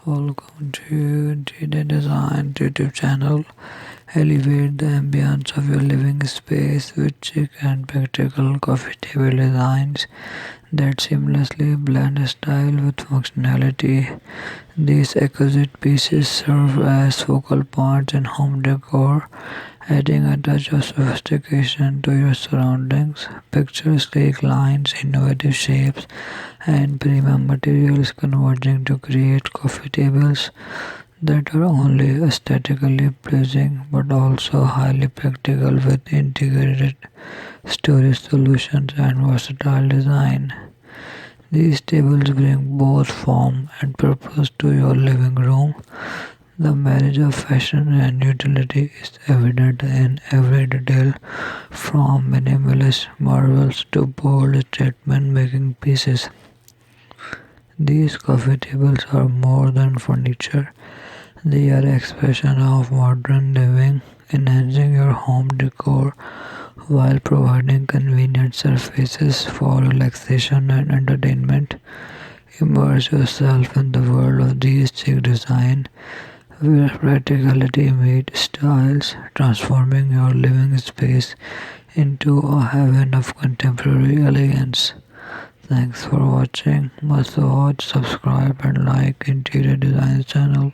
Welcome to Interior Design YouTube channel. Elevate the ambience of your living space with chic and practical coffee table designs that seamlessly blend style with functionality. These exquisite pieces serve as focal points in home decor, adding a touch of sophistication to your surroundings. Picture sleek lines, innovative shapes, and premium materials converging to create coffee tables that are only aesthetically pleasing but also highly practical with integrated storage solutions and versatile design. These tables bring both form and purpose to your living room. The marriage of fashion and utility is evident in every detail, from minimalist marvels to bold statement making pieces. These coffee tables are more than furniture. They are expression of modern living, enhancing your home decor while providing convenient surfaces for relaxation and entertainment. Immerse yourself in the world of these chic design where practicality meets styles, transforming your living space into a heaven of contemporary elegance. Thanks for watching. Must watch, subscribe and like Interior Design channel.